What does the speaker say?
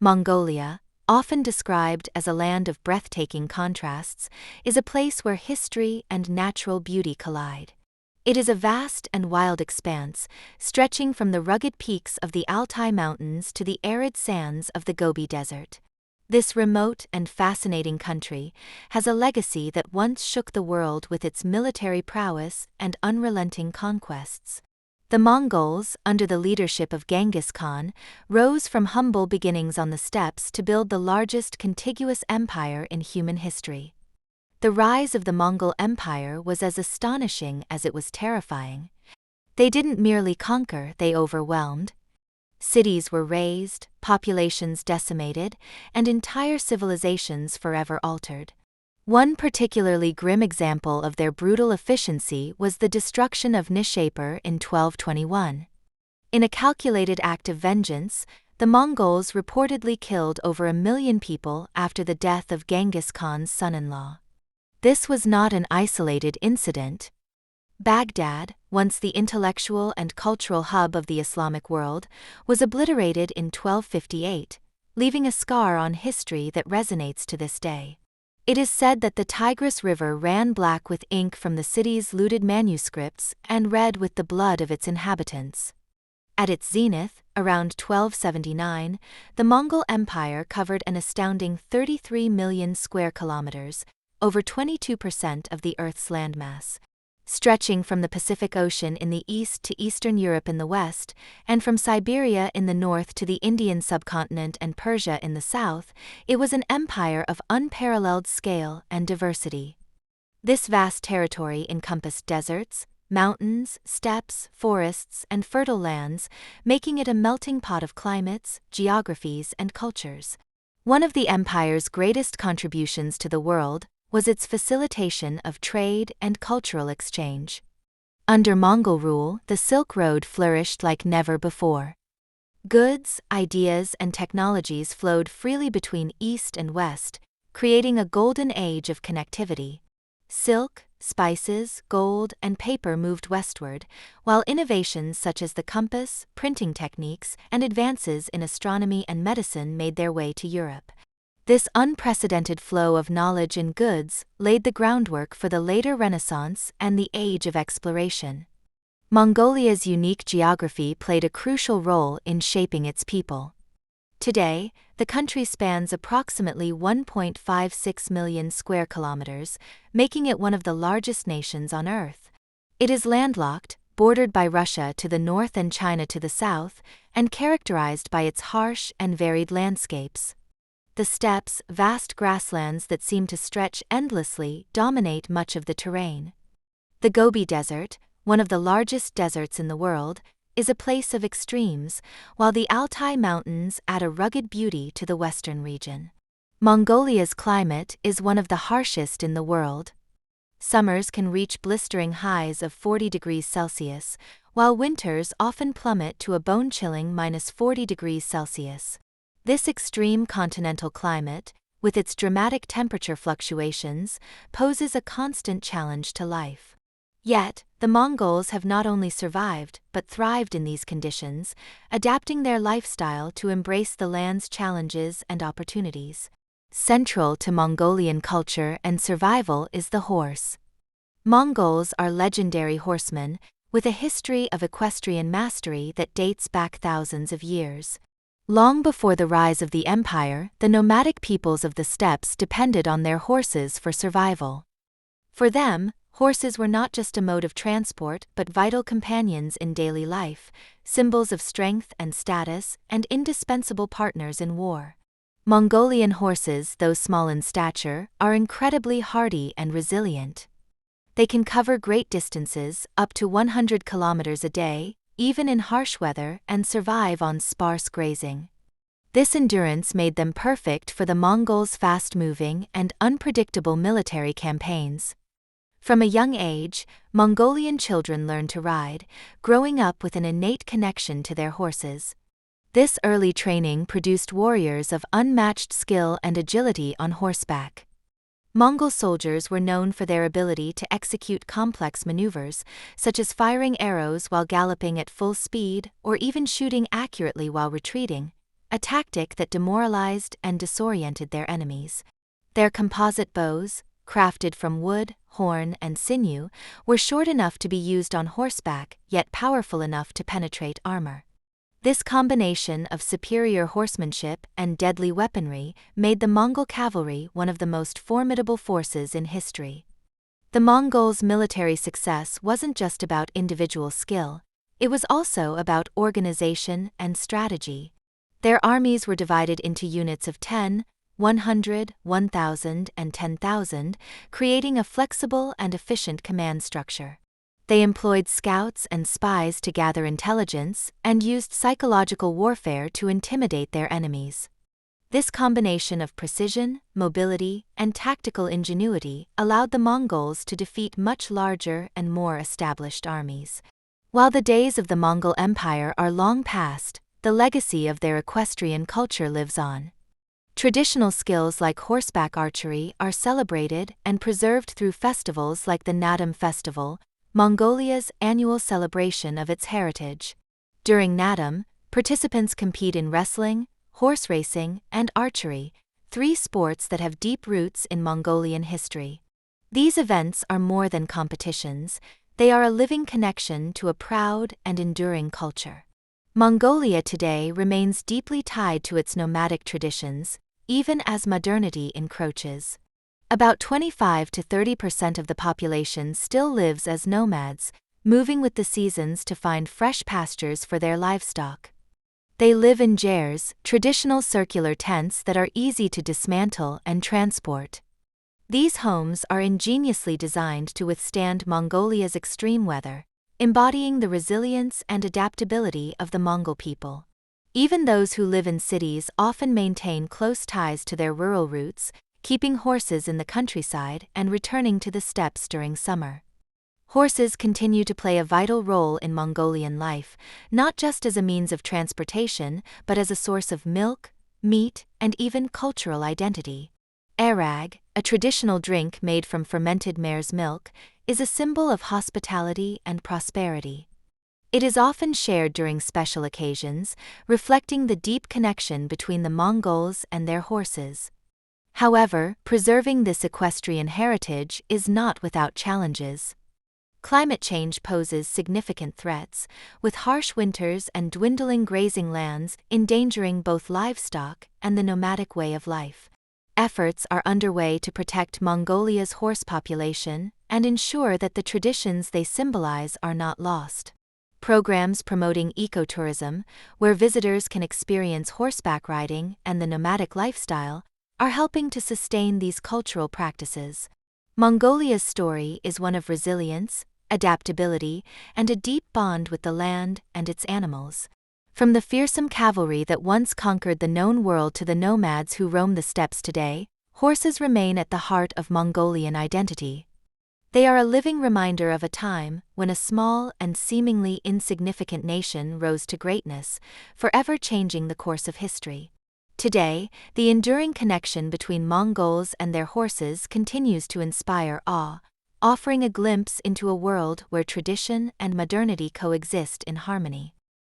Mongolia, often described as a land of breathtaking contrasts, is a place where history and natural beauty collide. It is a vast and wild expanse, stretching from the rugged peaks of the Altai Mountains to the arid sands of the Gobi Desert. This remote and fascinating country has a legacy that once shook the world with its military prowess and unrelenting conquests. The Mongols, under the leadership of Genghis Khan, rose from humble beginnings on the steppes to build the largest contiguous empire in human history. The rise of the Mongol Empire was as astonishing as it was terrifying. They didn't merely conquer, they overwhelmed. Cities were razed, populations decimated, and entire civilizations forever altered. One particularly grim example of their brutal efficiency was the destruction of Nishapur in 1221. In a calculated act of vengeance, the Mongols reportedly killed over 1 million people after the death of Genghis Khan's son-in-law. This was not an isolated incident. Baghdad, once the intellectual and cultural hub of the Islamic world, was obliterated in 1258, leaving a scar on history that resonates to this day. It is said that the Tigris River ran black with ink from the city's looted manuscripts and red with the blood of its inhabitants. At its zenith, around 1279, the Mongol Empire covered an astounding 33 million square kilometers, over 22% of the Earth's landmass. Stretching from the Pacific Ocean in the east to Eastern Europe in the west, and from Siberia in the north to the Indian subcontinent and Persia in the south, it was an empire of unparalleled scale and diversity. This vast territory encompassed deserts, mountains, steppes, forests, and fertile lands, making it a melting pot of climates, geographies, and cultures. One of the empire's greatest contributions to the world was its facilitation of trade and cultural exchange. Under Mongol rule, the Silk Road flourished like never before. Goods, ideas, and technologies flowed freely between East and West, creating a golden age of connectivity. Silk, spices, gold, and paper moved westward, while innovations such as the compass, printing techniques, and advances in astronomy and medicine made their way to Europe. This unprecedented flow of knowledge and goods laid the groundwork for the later Renaissance and the Age of Exploration. Mongolia's unique geography played a crucial role in shaping its people. Today, the country spans approximately 1.56 million square kilometers, making it one of the largest nations on Earth. It is landlocked, bordered by Russia to the north and China to the south, and characterized by its harsh and varied landscapes. The steppes, vast grasslands that seem to stretch endlessly, dominate much of the terrain. The Gobi Desert, one of the largest deserts in the world, is a place of extremes, while the Altai Mountains add a rugged beauty to the western region. Mongolia's climate is one of the harshest in the world. Summers can reach blistering highs of 40 degrees Celsius, while winters often plummet to a bone-chilling -40 degrees Celsius. This extreme continental climate, with its dramatic temperature fluctuations, poses a constant challenge to life. Yet, the Mongols have not only survived but thrived in these conditions, adapting their lifestyle to embrace the land's challenges and opportunities. Central to Mongolian culture and survival is the horse. Mongols are legendary horsemen, with a history of equestrian mastery that dates back thousands of years. Long before the rise of the empire, the nomadic peoples of the steppes depended on their horses for survival. For them, horses were not just a mode of transport but vital companions in daily life, symbols of strength and status, and indispensable partners in war. Mongolian horses, though small in stature, are incredibly hardy and resilient. They can cover great distances, up to 100 kilometers a day, even in harsh weather, and survive on sparse grazing. This endurance made them perfect for the Mongols' fast-moving and unpredictable military campaigns. From a young age, Mongolian children learn to ride, growing up with an innate connection to their horses. This early training produced warriors of unmatched skill and agility on horseback. Mongol soldiers were known for their ability to execute complex maneuvers, such as firing arrows while galloping at full speed or even shooting accurately while retreating, a tactic that demoralized and disoriented their enemies. Their composite bows, crafted from wood, horn, and sinew, were short enough to be used on horseback, yet powerful enough to penetrate armor. This combination of superior horsemanship and deadly weaponry made the Mongol cavalry one of the most formidable forces in history. The Mongols' military success wasn't just about individual skill, it was also about organization and strategy. Their armies were divided into units of 10, 100, 1,000, and 10,000, creating a flexible and efficient command structure. They employed scouts and spies to gather intelligence and used psychological warfare to intimidate their enemies. This combination of precision, mobility, and tactical ingenuity allowed the Mongols to defeat much larger and more established armies. While the days of the Mongol Empire are long past, the legacy of their equestrian culture lives on. Traditional skills like horseback archery are celebrated and preserved through festivals like the Naadam Festival, Mongolia's annual celebration of its heritage. During Naadam, participants compete in wrestling, horse racing, and archery, three sports that have deep roots in Mongolian history. These events are more than competitions, they are a living connection to a proud and enduring culture. Mongolia today remains deeply tied to its nomadic traditions, even as modernity encroaches. About 25 to 30% of the population still lives as nomads, moving with the seasons to find fresh pastures for their livestock. They live in jairs, traditional circular tents that are easy to dismantle and transport. These homes are ingeniously designed to withstand Mongolia's extreme weather, embodying the resilience and adaptability of the Mongol people. Even those who live in cities often maintain close ties to their rural roots, keeping horses in the countryside and returning to the steppes during summer. Horses continue to play a vital role in Mongolian life, not just as a means of transportation, but as a source of milk, meat, and even cultural identity. Arag, a traditional drink made from fermented mare's milk, is a symbol of hospitality and prosperity. It is often shared during special occasions, reflecting the deep connection between the Mongols and their horses. However, preserving this equestrian heritage is not without challenges. Climate change poses significant threats, with harsh winters and dwindling grazing lands endangering both livestock and the nomadic way of life. Efforts are underway to protect Mongolia's horse population and ensure that the traditions they symbolize are not lost. Programs promoting ecotourism, where visitors can experience horseback riding and the nomadic lifestyle, are helping to sustain these cultural practices. Mongolia's story is one of resilience, adaptability, and a deep bond with the land and its animals. From the fearsome cavalry that once conquered the known world to the nomads who roam the steppes today, horses remain at the heart of Mongolian identity. They are a living reminder of a time when a small and seemingly insignificant nation rose to greatness, forever changing the course of history. Today, the enduring connection between Mongols and their horses continues to inspire awe, offering a glimpse into a world where tradition and modernity coexist in harmony.